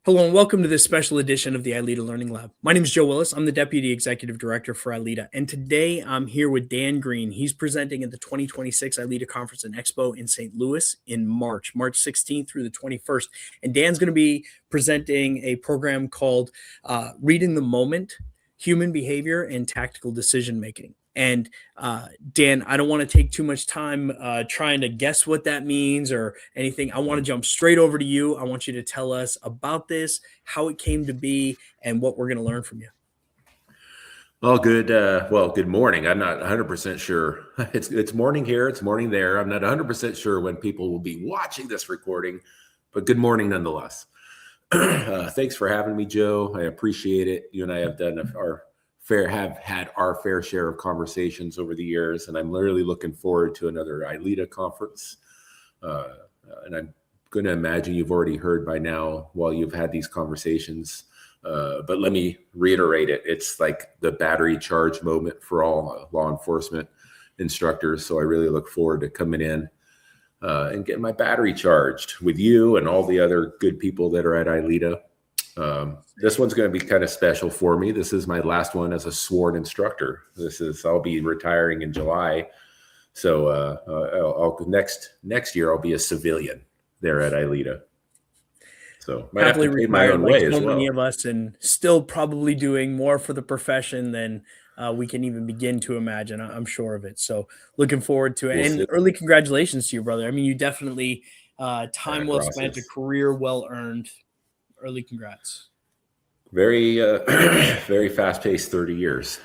Hello and welcome to this special edition of the ILEETA Learning Lab. My name is Joe Willis. I'm the Deputy Executive Director for ILEETA, and today I'm here with Dan Greene. He's presenting at the 2026 ILEETA Conference and Expo in St. Louis in March 16th through the 21st. And Dan's going to be presenting a program called Reading the Moment, Human Behavior and Tactical Decision Making. And Dan, I don't want to take too much time trying to guess what that means or anything. I want to jump straight over to you. I want you to tell us about this, how it came to be, and what we're going to learn from you. Well, good morning. I'm not 100% sure. It's morning here. It's morning there. I'm not 100% sure when people will be watching this recording, but good morning nonetheless. Thanks for having me, Joe. I appreciate it. You and I have had our fair share of conversations over the years, and I'm literally looking forward to another ILEETA conference. And I'm going to imagine you've already heard by now while you've had these conversations. But let me reiterate it. It's like the battery charge moment for all law enforcement instructors. So I really look forward to coming in and getting my battery charged with you and all the other good people that are at ILEETA. This one's going to be kind of special for me. This is my last one as a sworn instructor. I'll be retiring in July. So next year I'll be a civilian there at ILEETA. So might have to pay my own way as well. Many of us, and still probably doing more for the profession than we can even begin to imagine. I'm sure of it. So looking forward to it. And early congratulations to you, brother. I mean, you definitely time well spent, a career well earned. Early congrats. Very, very fast-paced 30 years.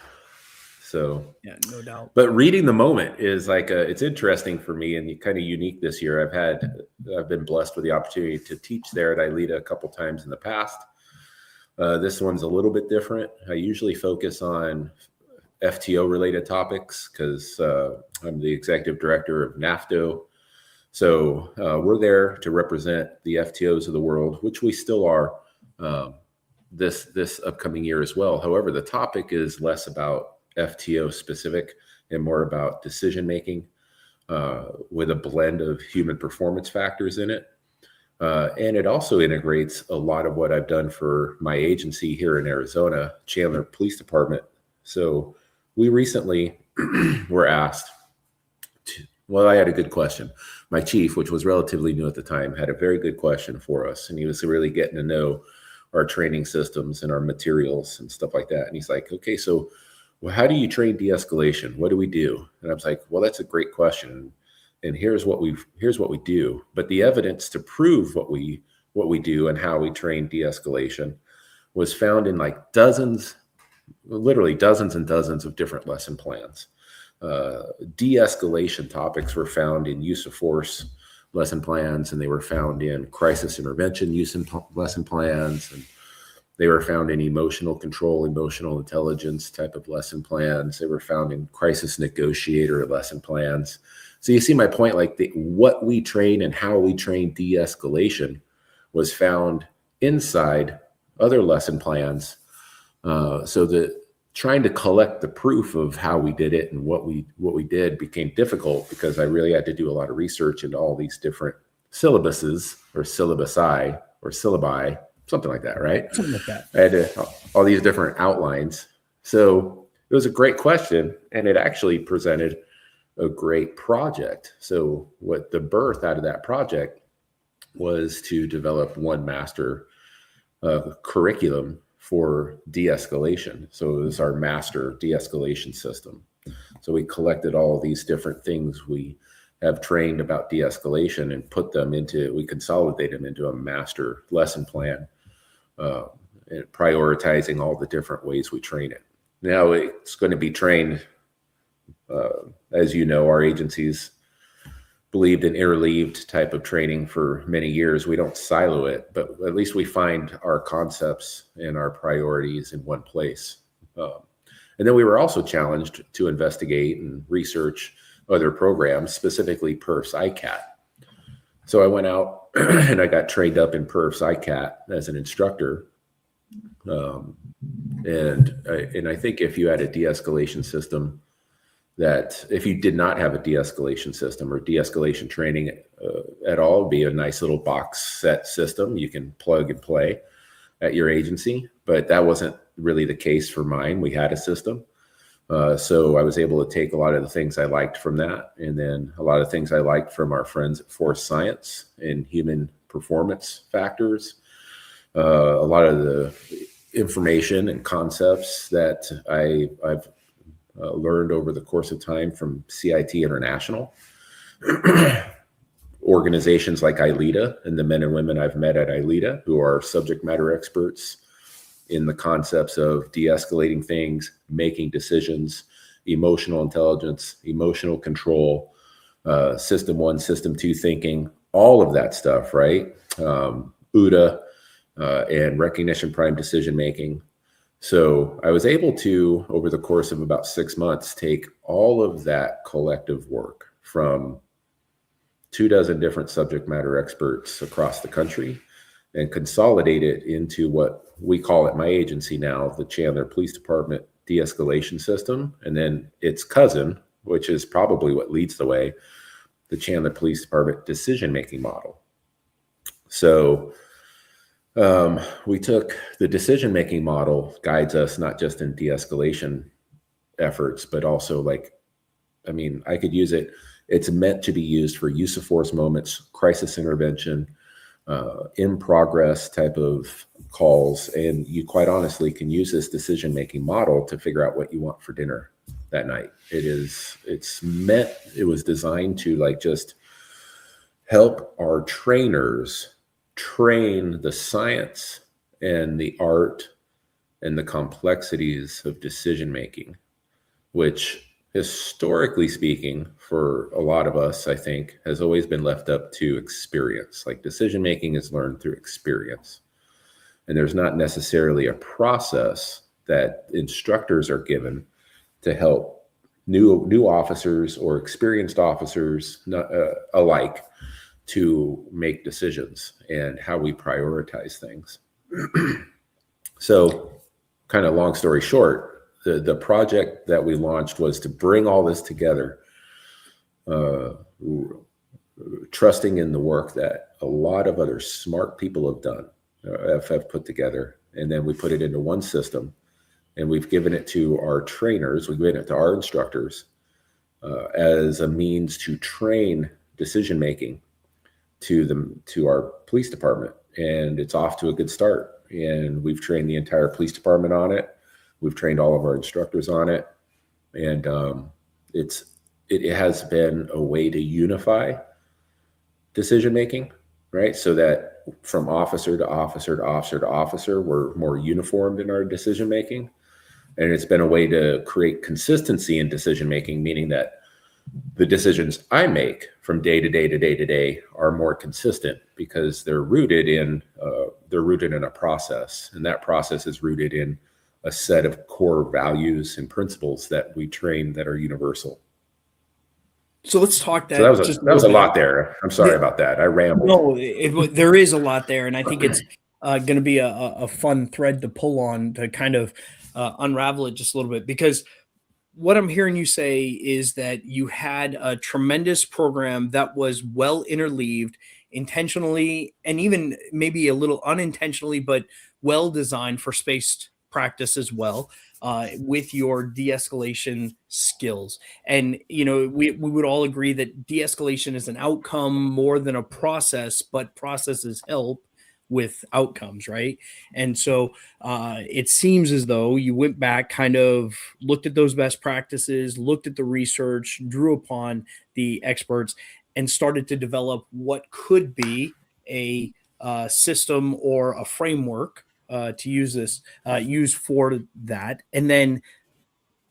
So yeah, no doubt. But reading the moment is like it's interesting for me and kind of unique this year. I've been blessed with the opportunity to teach there at ILEETA a couple times in the past. This one's a little bit different. I usually focus on FTO related topics because I'm the executive director of NAFTO. So we're there to represent the FTOs of the world, which we still are this upcoming year as well. However, the topic is less about FTO specific and more about decision making with a blend of human performance factors in it. And it also integrates a lot of what I've done for my agency here in Arizona, Chandler Police Department. So we recently were asked I had a good question. My chief, which was relatively new at the time, had a very good question for us. And he was really getting to know our training systems and our materials and stuff like that. And he's like, okay, so how do you train de-escalation? What do we do? And I was like, well, that's a great question. And here's what we do. But the evidence to prove what we do and how we train de-escalation was found in like literally dozens and dozens of different lesson plans. De-escalation topics were found in use of force lesson plans, and they were found in crisis intervention lesson plans, and they were found in emotional control, emotional intelligence type of lesson plans. They were found in crisis negotiator lesson plans. So you see my point, like what we train and how we train de-escalation was found inside other lesson plans. So that trying to collect the proof of how we did it and what we did became difficult because I really had to do a lot of research into all these different syllabuses or syllabi, something like that, right? Something like that. I had all these different outlines. So it was a great question, and it actually presented a great project. So what the birth out of that project was to develop one master curriculum for de-escalation. So it was our master de-escalation system. So we collected all of these different things we have trained about de-escalation and we consolidate them into a master lesson plan, and prioritizing all the different ways we train it. Now it's going to be trained, as you know, our agencies believed in interleaved type of training for many years. We don't silo it, but at least we find our concepts and our priorities in one place. And then we were also challenged to investigate and research other programs, specifically PERF's ICAT. So I went out and I got trained up in PERF's ICAT as an instructor. And I think if you had a de-escalation system, that if you did not have a de-escalation system or de-escalation training at all. It'd be a nice little box set system you can plug and play at your agency, but that wasn't really the case for mine. We had a system. So I was able to take a lot of the things I liked from that, and then a lot of things I liked from our friends at Force Science and human performance factors. A lot of the information and concepts that I've learned over the course of time from CIT International, organizations like ILEETA, and the men and women I've met at ILEETA who are subject matter experts in the concepts of de-escalating things, making decisions, emotional intelligence, emotional control, system 1, system 2 thinking, all of that stuff, right? UDA and recognition prime decision making. So I was able to, over the course of about 6 months, take all of that collective work from 24 different subject matter experts across the country and consolidate it into what we call at my agency now, the Chandler Police Department de-escalation system, and then its cousin, which is probably what leads the way, the Chandler Police Department decision-making model. So we took the decision-making model, guides us not just in de-escalation efforts, but also I could use it. It's meant to be used for use of force moments, crisis intervention, in progress type of calls. And you quite honestly can use this decision-making model to figure out what you want for dinner that night. It was designed to just help our trainers train the science and the art and the complexities of decision-making, which historically speaking, for a lot of us, I think, has always been left up to experience. Decision-making is learned through experience. And there's not necessarily a process that instructors are given to help new officers or experienced officers alike to make decisions and how we prioritize things. So, kind of long story short, the project that we launched was to bring all this together, trusting in the work that a lot of other smart people have done, have put together, and then we put it into one system, and we've given it to our trainers, we've given it to our instructors as a means to train decision making to our police department, and it's off to a good start. And we've trained the entire police department on it. We've trained all of our instructors on it, and it has been a way to unify decision making, right? So that from officer to officer to officer to officer, we're more uniformed in our decision making, and it's been a way to create consistency in decision making, meaning that the decisions I make from day to day to day to day are more consistent because they're rooted in a process, and that process is rooted in a set of core values and principles that we train that are universal. So let's talk that. So that was a lot there. I'm sorry about that. I rambled. No, there is a lot there, and I think it's going to be a fun thread to pull on to kind of unravel it just a little bit, because what I'm hearing you say is that you had a tremendous program that was well interleaved, intentionally, and even maybe a little unintentionally, but well designed for spaced practice as well, with your de-escalation skills. And, we would all agree that de-escalation is an outcome more than a process, but processes help with outcomes, right? And so it seems as though you went back, kind of looked at those best practices, looked at the research, drew upon the experts, and started to develop what could be a system or a framework to use for that. And then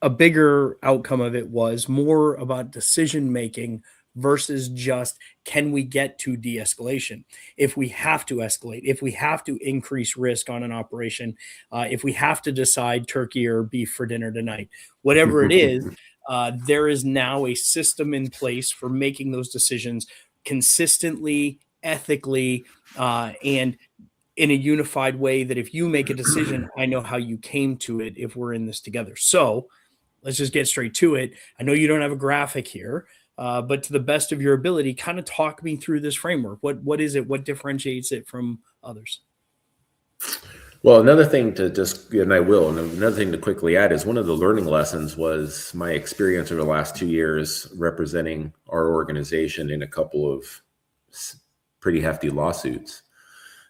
a bigger outcome of it was more about decision making versus just, can we get to de-escalation? If we have to escalate, if we have to increase risk on an operation, if we have to decide turkey or beef for dinner tonight, whatever it is, there is now a system in place for making those decisions consistently, ethically, and in a unified way, that if you make a decision, I know how you came to it if we're in this together. So let's just get straight to it. I know you don't have a graphic here, but to the best of your ability, kind of talk me through this framework. What is it? What differentiates it from others? Well, another thing to just, and I will, and another thing to quickly add is one of the learning lessons was my experience over the last 2 years representing our organization in a couple of pretty hefty lawsuits.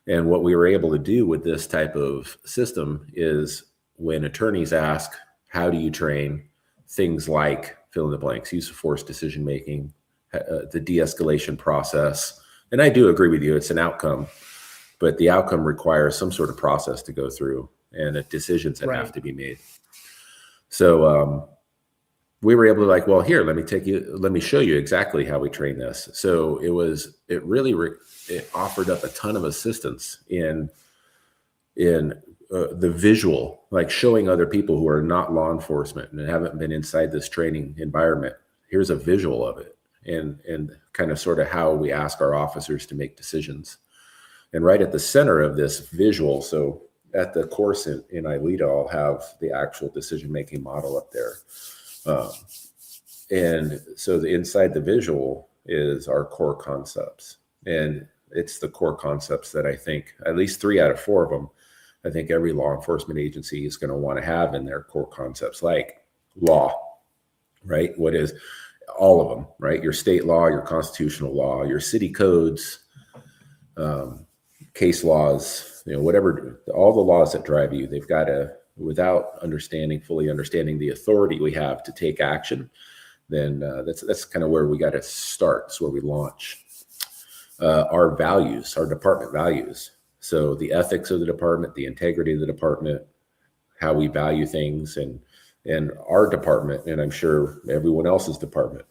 And what we were able to do with this type of system is when attorneys ask, how do you train things like fill in the blanks, use of force decision making, the de-escalation process. And I do agree with you, it's an outcome, but the outcome requires some sort of process to go through and decisions that have to be made. So we were able to like, well, here, let me show you exactly how we train this. So it really offered up a ton of assistance in the visual, like showing other people who are not law enforcement and haven't been inside this training environment. Here's a visual of it and kind of sort of how we ask our officers to make decisions. And right at the center of this visual, so at the course in ILEETA, I'll have the actual decision-making model up there. And so inside the visual is our core concepts. And it's the core concepts that I think, at least 3 out of 4 of them, I think every law enforcement agency is going to want to have in their core concepts, like law, right? What is all of them, right? Your state law, your constitutional law, your city codes, case laws, whatever, all the laws that drive you, they've got to, without fully understanding the authority we have to take action, then that's kind of where we got to start. It's where we launch our values, our department values. So the ethics of the department, the integrity of the department, how we value things, and our department, and I'm sure everyone else's department,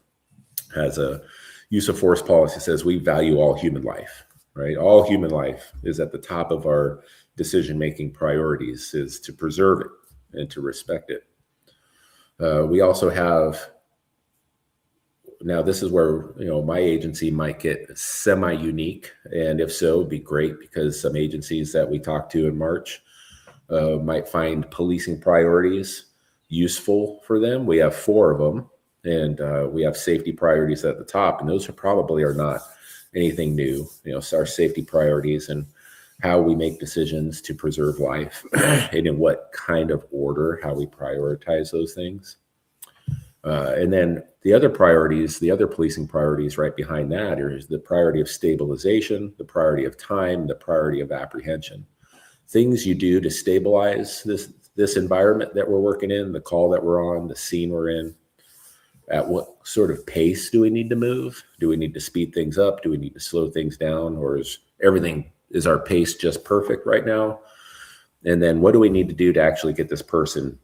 has a use of force policy that says we value all human life, right? All human life is at the top of our decision-making priorities, is to preserve it and to respect it. We also have, now this is where, my agency might get semi-unique, and if so, it'd be great, because some agencies that we talked to in March might find policing priorities useful for them. We have 4 of them, and we have safety priorities at the top, and those probably are not anything new. Our safety priorities and how we make decisions to preserve life and in what kind of order, how we prioritize those things. And then the other priorities, the other policing priorities right behind that is the priority of stabilization, the priority of time, the priority of apprehension. Things you do to stabilize this environment that we're working in, the call that we're on, the scene we're in. At what sort of pace do we need to move? Do we need to speed things up? Do we need to slow things down? Or is our pace just perfect right now? And then what do we need to do to actually get this person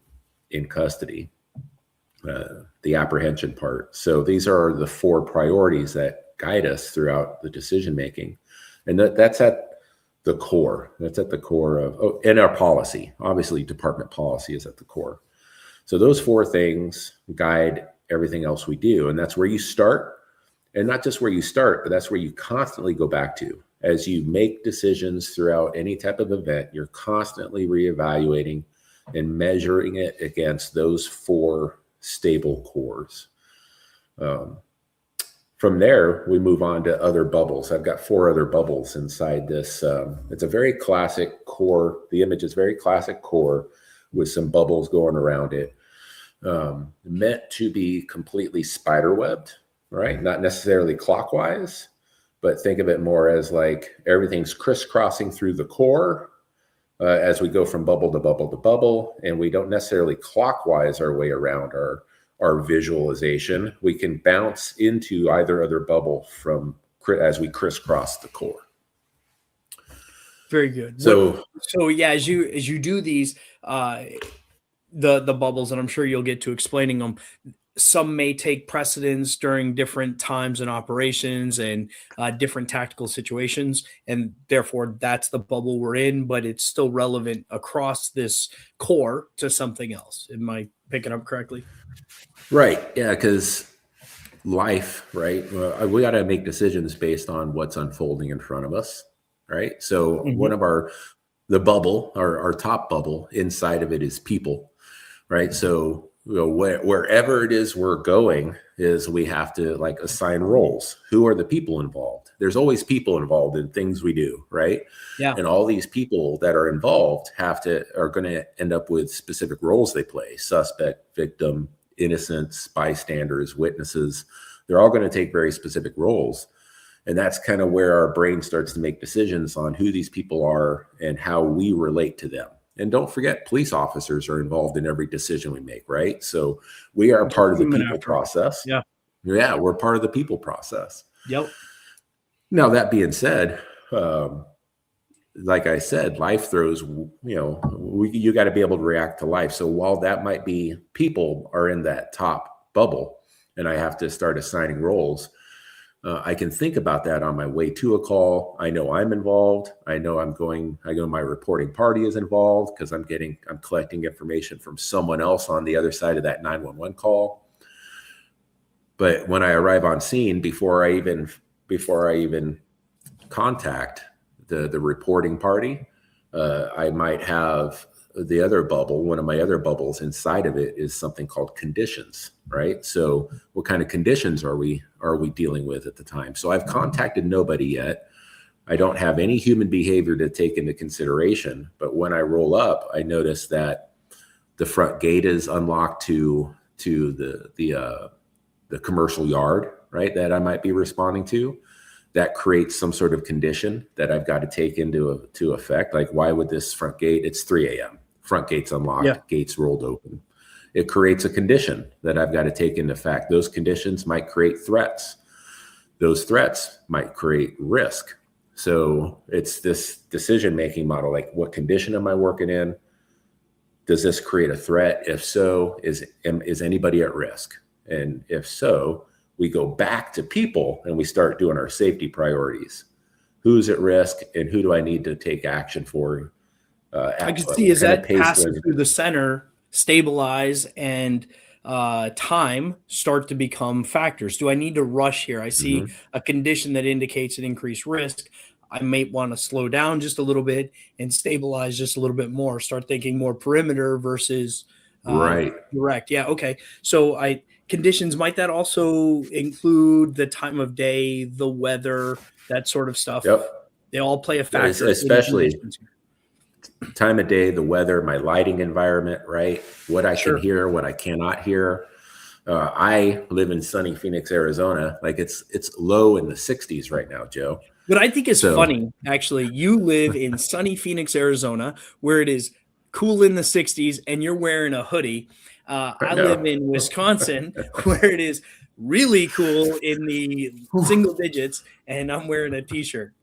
in custody? The apprehension part. So these are the 4 priorities that guide us throughout the decision making. And that's at the core. That's at the core of, and our policy. Obviously, department policy is at the core. So those 4 things guide everything else we do. And that's where you start. And not just where you start, but that's where you constantly go back to. As you make decisions throughout any type of event, you're constantly reevaluating and measuring it against those 4 stable cores. From there, we move on to other bubbles. I've got 4 other bubbles inside this. It's a very classic core. The image is very classic core with some bubbles going around it. Meant to be completely spiderwebbed, right? Not necessarily clockwise, but think of it more as like everything's crisscrossing through the core as we go from bubble to bubble to bubble, and we don't necessarily clockwise our way around our visualization. We can bounce into either other bubble as we crisscross the core. Very good. So yeah, as you do these, the bubbles, and I'm sure you'll get to explaining them, some may take precedence during different times and operations and different tactical situations, and therefore that's the bubble we're in, but it's still relevant across this core to something else. Am I picking up correctly? Right. Yeah, because life, right? We got to make decisions based on what's unfolding in front of us, right? So one of the bubble, our top bubble inside of it is people, right? So wherever it is we're going is we have to like assign roles. Who are the people involved? There's always people involved in things we do, right? Yeah. And all these people that are involved are going to end up with specific roles they play: suspect, victim, innocents, bystanders, witnesses. They're all going to take very specific roles. And that's kind of where our brain starts to make decisions on who these people are and how we relate to them. And don't forget, police officers are involved in every decision we make, right? So we are part of the people process. Yeah. Yeah, we're part of the people process. Yep. Now, that being said, like I said, life throws, you got to be able to react to life. So while that might be people are in that top bubble and I have to start assigning roles, I can think about that on my way to a call. I know I'm involved. I know my reporting party is involved because I'm collecting information from someone else on the other side of that 911 call. But when I arrive on scene, before I even contact the reporting party, I might have the other bubble. One of my other bubbles inside of it is something called conditions, right? So what kind of conditions are we dealing with at the time? So I've contacted nobody yet. I don't have any human behavior to take into consideration. But when I roll up, I notice that the front gate is unlocked to the commercial yard, right? That I might be responding to. That creates some sort of condition that I've got to take into effect. Like, why would this front gate? It's 3 a.m. Front gate's unlocked, yeah. Gates rolled open. It creates a condition that I've got to take into effect. Those conditions might create threats. Those threats might create risk. So it's this decision-making model. Like, what condition am I working in? Does this create a threat? If so, is anybody at risk? And if so, we go back to people and we start doing our safety priorities. Who's at risk and who do I need to take action for? I can see as that passes through the center, stabilize and time start to become factors. Do I need to rush here? I see a condition that indicates an increased risk. I may want to slow down just a little bit and stabilize just a little bit more. Start thinking more perimeter versus direct. Yeah. Okay. So conditions, might that also include the time of day, the weather, that sort of stuff? Yep. They all play a factor. Especially time of day, the weather, my lighting environment, right? What I can hear, what I cannot hear. I live in sunny Phoenix, Arizona. Like it's low in the 60s right now, Joe. What I think is funny, actually, you live in sunny Phoenix, Arizona, where it is cool in the 60s and you're wearing a hoodie. I live in Wisconsin where it is really cool in the single digits and I'm wearing a t-shirt.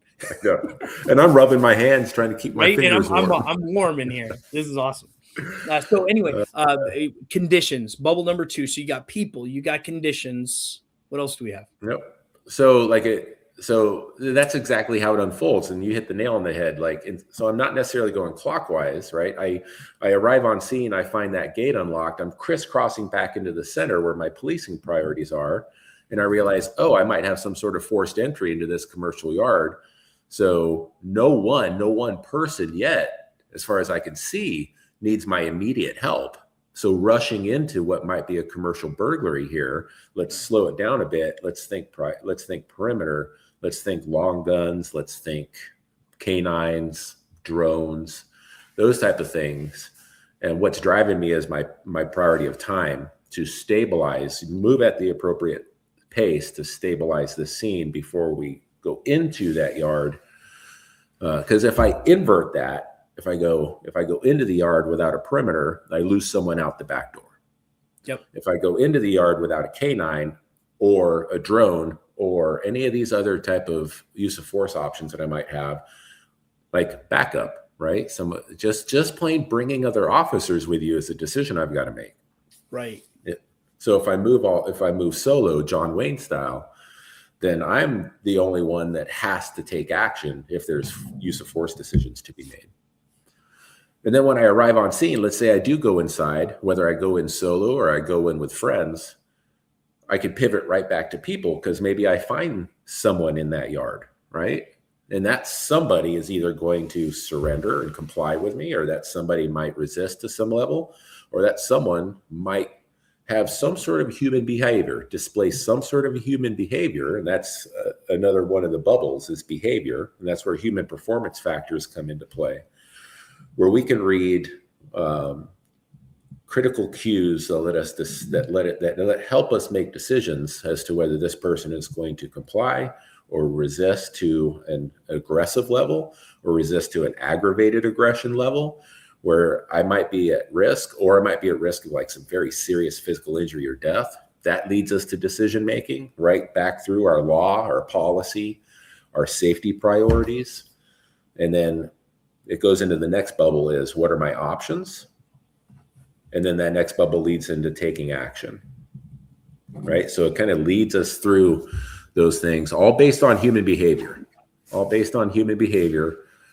And I'm rubbing my hands trying to keep my fingers warm. I'm warm in here. This is awesome. So anyway, conditions, bubble number 2. So you got people, you got conditions. What else do we have? Yep. So that's exactly how it unfolds. And you hit the nail on the head. So I'm not necessarily going clockwise, right? I arrive on scene, I find that gate unlocked. I'm crisscrossing back into the center where my policing priorities are. And I realize, I might have some sort of forced entry into this commercial yard. So no one person yet, as far as I can see, needs my immediate help. So rushing into what might be a commercial burglary here, let's slow it down a bit. Let's think perimeter. Let's think long guns. Let's think canines, drones, those type of things. And what's driving me is my priority of time to stabilize, move at the appropriate pace to stabilize the scene before we go into that yard. Because if I invert that, if I go into the yard without a perimeter, I lose someone out the back door. Yep. If I go into the yard without a canine or a drone or any of these other type of use of force options that I might have, like backup, right? Just plain bringing other officers with you is a decision I've got to make. Right. So if I move solo, John Wayne style, then I'm the only one that has to take action if there's use of force decisions to be made. And then when I arrive on scene, let's say I do go inside, whether I go in solo or I go in with friends, I could pivot right back to people because maybe I find someone in that yard, right? And that somebody is either going to surrender and comply with me, or that somebody might resist to some level, or that someone might have some sort of human behavior, display some sort of human behavior. And that's another one of the bubbles is behavior. And that's where human performance factors come into play, where we can read critical cues that help us make decisions as to whether this person is going to comply or resist to an aggressive level or resist to an aggravated aggression level, where I might be at risk, or I might be at risk of like some very serious physical injury or death. That leads us to decision making, right back through our law, our policy, our safety priorities. And then it goes into the next bubble is, what are my options? And then that next bubble leads into taking action, right? So it kind of leads us through those things, all based on human behavior,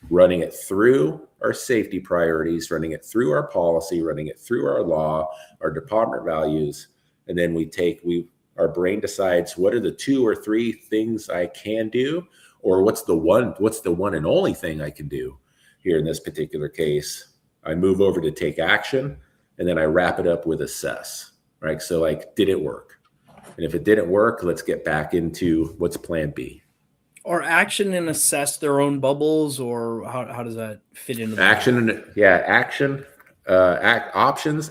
running it through our safety priorities, running it through our policy, running it through our law, our department values. And then our brain decides what are the 2 or 3 things I can do, or what's the one and only thing I can do. Here in this particular case, I move over to take action, and then I wrap it up with assess, right? So like, did it work? And if it didn't work, let's get back into what's plan B. Are action and assess their own bubbles, or how does that fit into options,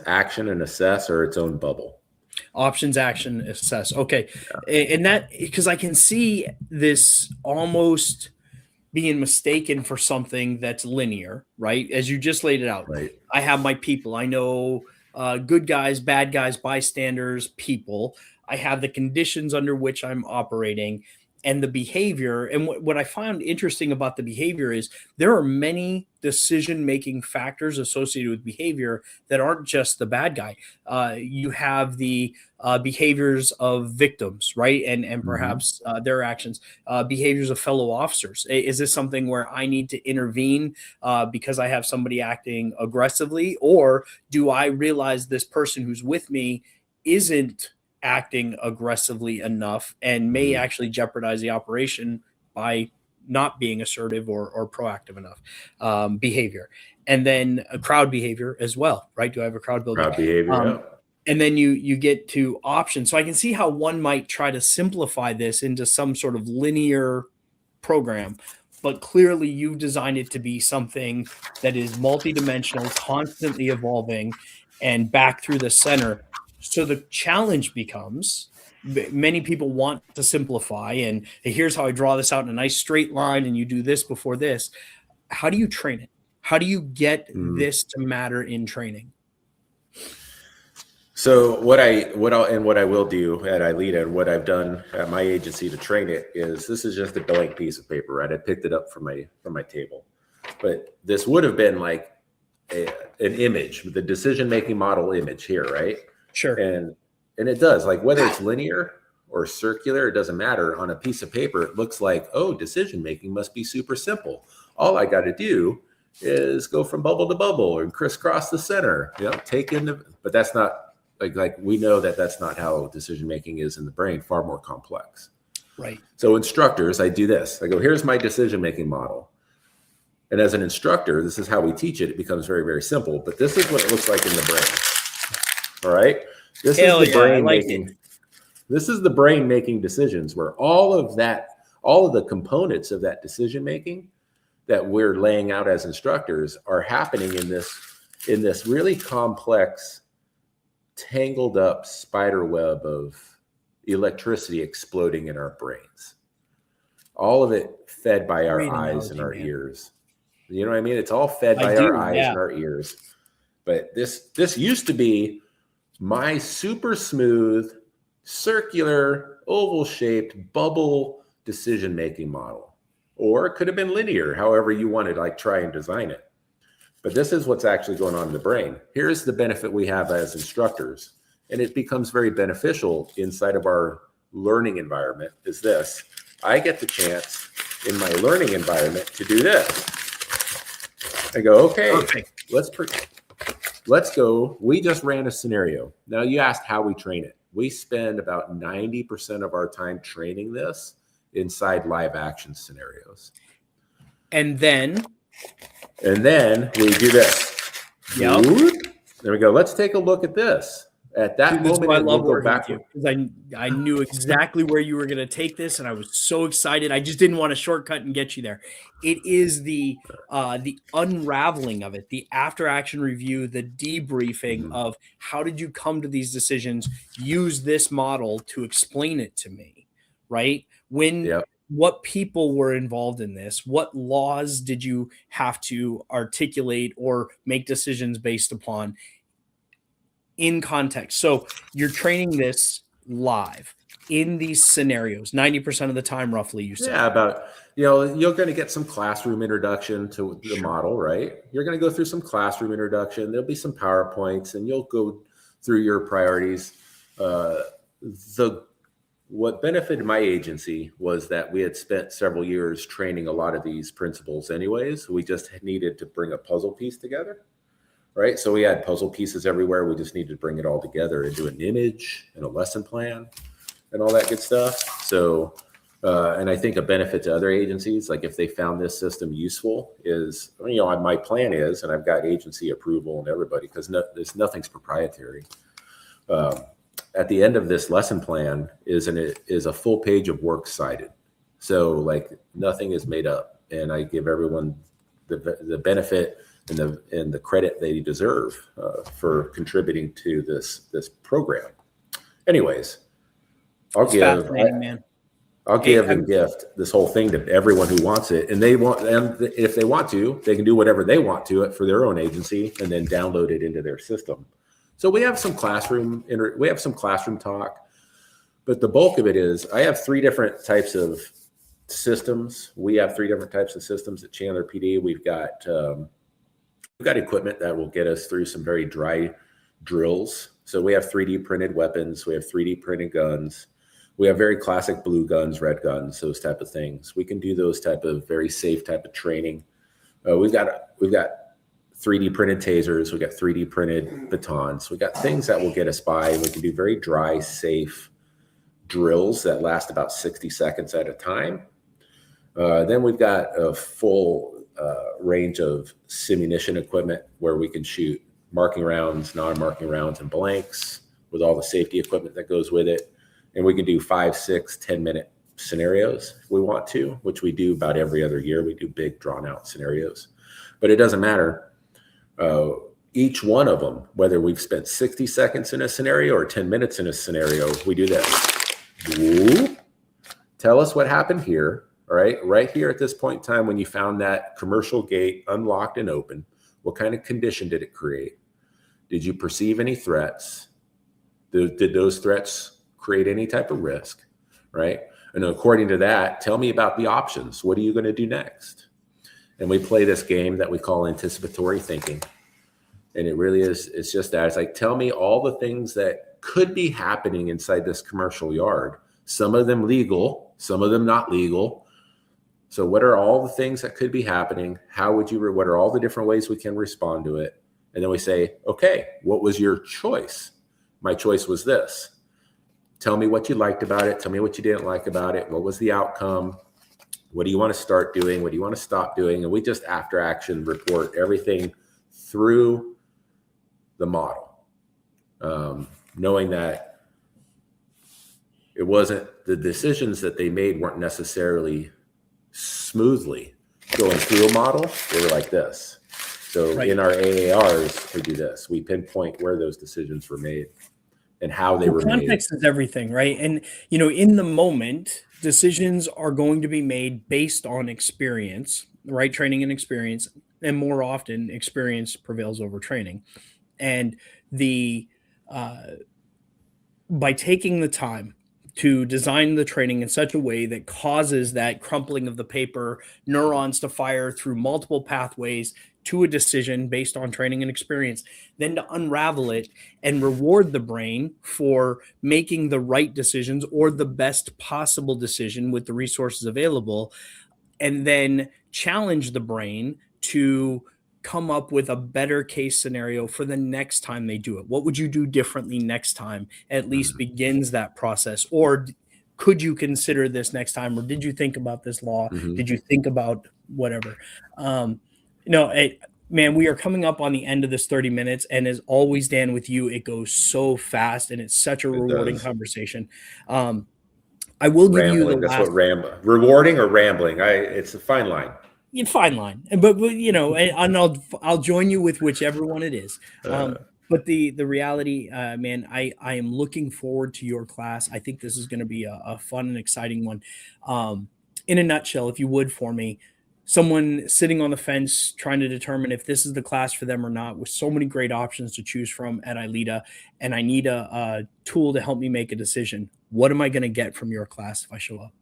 action, and assess are its own bubble. Options, action, assess. Okay. Yeah. And that, because I can see this almost being mistaken for something that's linear, right? As you just laid it out. Right. I have my people. I know good guys, bad guys, bystanders, people. I have the conditions under which I'm operating and the behavior. And what I found interesting about the behavior is there are many decision-making factors associated with behavior that aren't just the bad guy. You have the behaviors of victims, right? And perhaps their actions, behaviors of fellow officers. Is this something where I need to intervene because I have somebody acting aggressively? Or do I realize this person who's with me isn't acting aggressively enough and may actually jeopardize the operation by not being assertive or proactive enough behavior? And then a crowd behavior as well, right? Do I have a crowd building? Crowd behavior, And then you get to options. So I can see how one might try to simplify this into some sort of linear program, but clearly you've designed it to be something that is multidimensional, constantly evolving, and back through the center. So the challenge becomes, many people want to simplify, and here's how I draw this out in a nice straight line, and you do this before this. How do you train it? How do you get this to matter in training? So what I will do at ILEETA, and what I've done at my agency to train it, is this is just a blank piece of paper, right? I picked it up from my table, but this would have been like an image, the decision-making model image here, right? Sure. And it does, like, whether it's linear or circular, it doesn't matter. On a piece of paper, it looks like, oh, decision making must be super simple. All I got to do is go from bubble to bubble and crisscross the center, but that's not like we know that that's not how decision making is in the brain, far more complex. Right. So instructors, I do this. I go, here's my decision making model. And as an instructor, this is how we teach it. It becomes very, very simple, but this is what it looks like in the brain. All right. This is the brain making. This is the brain making decisions, where all of the components of that decision making that we're laying out as instructors are happening in this really complex, tangled up spider web of electricity exploding in our brains. All of it fed by our eyes and our ears. You know what I mean? It's all fed by our eyes and our ears. But this used to be my super smooth, circular, oval-shaped bubble decision-making model. Or it could have been linear, however you wanted to try and design it. But this is what's actually going on in the brain. Here's the benefit we have as instructors, and it becomes very beneficial inside of our learning environment, is this. I get the chance in my learning environment to do this. I go, okay, let's go. We just ran a scenario. Now you asked how we train it. We spend about 90% of our time training this inside live action scenarios. And then we do this. Yep. There we go. Let's take a look at this. At that This is why I moment, we'll love go working with back. you, because I knew exactly where you were going to take this, and I was so excited. I just didn't want to shortcut and get you there. It is the unraveling of it, the after action review, the debriefing of how did you come to these decisions. Use this model to explain it to me, right? What people were involved in this, what laws did you have to articulate or make decisions based upon in context. So you're training this live in these scenarios 90% of the time, roughly, you said. Yeah, about, you're going to get some classroom introduction to the model, right? You're going to go through some classroom introduction. There'll be some PowerPoints, and you'll go through your priorities. What benefited my agency was that we had spent several years training a lot of these principles anyways. We just needed to bring a puzzle piece together, right? So we had puzzle pieces everywhere. We just needed to bring it all together into an image and a lesson plan and all that good stuff. So, and I think a benefit to other agencies, like if they found this system useful, is, my plan is, and I've got agency approval and everybody, because nothing's proprietary. At the end of this lesson plan is a full page of works cited. So like nothing is made up, and I give everyone the benefit and the credit they deserve for contributing to this program. Anyways, I'll give and gift this whole thing to everyone who wants it, and if they want to, they can do whatever they want to it for their own agency, and then download it into their system. So we have some classroom talk, but the bulk of it is I have 3 different types of systems. We have 3 different types of systems at Chandler PD. We've got equipment that will get us through some very dry drills. So we have 3D printed weapons. We have 3D printed guns. We have very classic blue guns, red guns, those type of things. We can do those type of very safe type of training. We've got 3D printed tasers. We got 3D printed batons. We got things that will get us by. We can do very dry, safe drills that last about 60 seconds at a time. Then we've got a full range of simunition equipment where we can shoot marking rounds, non-marking rounds, and blanks with all the safety equipment that goes with it. And we can do 5, 6, 10-minute scenarios if we want to, which we do about every other year. We do big drawn-out scenarios. But it doesn't matter. Each one of them, whether we've spent 60 seconds in a scenario or 10 minutes in a scenario, we do this. Whoop. Tell us what happened here. All right here at this point in time, when you found that commercial gate unlocked and open, what kind of condition did it create? Did you perceive any threats? Did those threats create any type of risk, right? And according to that, tell me about the options. What are you going to do next? And we play this game that we call anticipatory thinking. And it really is, it's just that. It's like, tell me all the things that could be happening inside this commercial yard. Some of them legal, some of them not legal. So what are all the things that could be happening? What are all the different ways we can respond to it? And then we say, okay, what was your choice? My choice was this. Tell me what you liked about it. Tell me what you didn't like about it. What was the outcome? What do you want to start doing? What do you want to stop doing? And we just after action report everything through the model, knowing that it wasn't, the decisions that they made weren't necessarily smoothly going through a model. They were like this. So in our AARs, we do this. We pinpoint where those decisions were made and how they were made. Context is everything, right? And, in the moment, decisions are going to be made based on experience, right? Training and experience. And more often, experience prevails over training. And by taking the time to design the training in such a way that causes that crumpling of the paper, neurons to fire through multiple pathways to a decision based on training and experience, then to unravel it and reward the brain for making the right decisions or the best possible decision with the resources available, and then challenge the brain to come up with a better case scenario for the next time they do it. What would you do differently next time? At least begins that process. Or could you consider this next time? Or did you think about this law? Did you think about whatever? Man, we are coming up on the end of this 30 minutes. And as always, Dan, with you, it goes so fast and it's such a It rewarding does. conversation. I will give you the Rambling. That's last what rewarding or rambling. It's a fine line. fine line, but you know, and I'll join you with whichever one it is. Uh, But the reality, man, I am looking forward to your class. I think this is going to be a fun and exciting one. In a nutshell, if you would for me, someone sitting on the fence trying to determine if this is the class for them or not, with so many great options to choose from at ILEETA, and I need a tool to help me make a decision. What am I going to get from your class if I show up?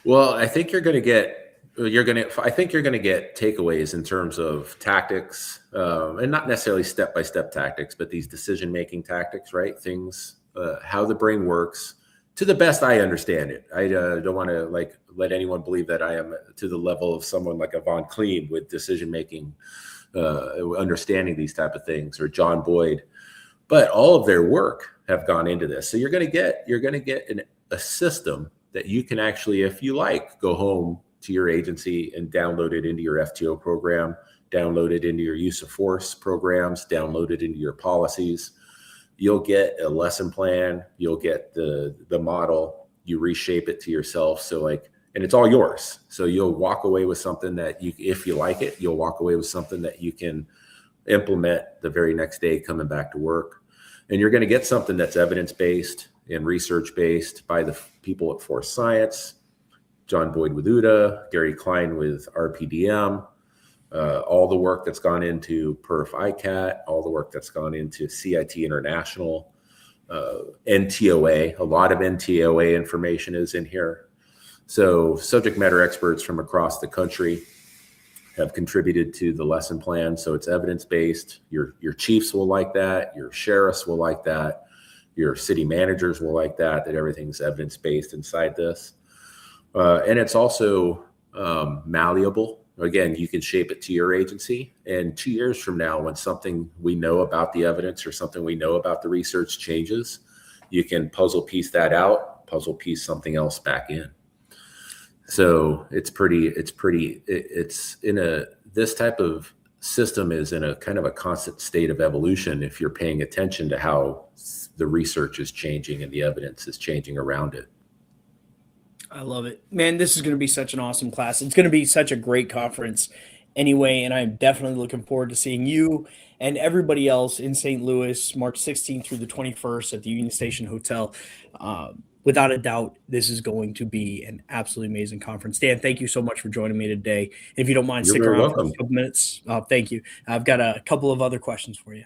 well, I think you're going to get takeaways in terms of tactics, and not necessarily step-by-step tactics, but these decision-making tactics, right? Things, how the brain works to the best I understand it. I don't want to let anyone believe that I am to the level of someone like a Von Clean with decision-making, understanding these type of things, or John Boyd, but all of their work have gone into this. So you're going to get a system that you can actually, if you like, go home to your agency and download it into your FTO program, download it into your use of force programs, download it into your policies. You'll get a lesson plan, you'll get the model, you reshape it to yourself. So and it's all yours. So you'll walk away with something that if you like it, you'll walk away with something that you can implement the very next day coming back to work. And you're going to get something that's evidence-based and research-based by the people at Force Science, John Boyd with UTA, Gary Klein with RPDM, all the work that's gone into PERF ICAT, all the work that's gone into CIT International, NTOA. A lot of NTOA information is in here. So subject matter experts from across the country have contributed to the lesson plan. So it's evidence-based. Your chiefs will like that. Your sheriffs will like that. Your city managers will like that everything's evidence-based inside this. And it's also malleable. Again, you can shape it to your agency. And 2 years from now, when something we know about the evidence or something we know about the research changes, you can puzzle piece that out, puzzle piece something else back in. So this type of system is in a kind of a constant state of evolution if you're paying attention to how the research is changing and the evidence is changing around it. I love it, man. This is going to be such an awesome class. It's going to be such a great conference anyway. And I'm definitely looking forward to seeing you and everybody else in St. Louis, March 16th through the 21st at the Union Station Hotel. Without a doubt, this is going to be an absolutely amazing conference. Dan, thank you so much for joining me today. If you don't mind, You're stick very around for welcome. a couple minutes. Thank you. I've got a couple of other questions for you.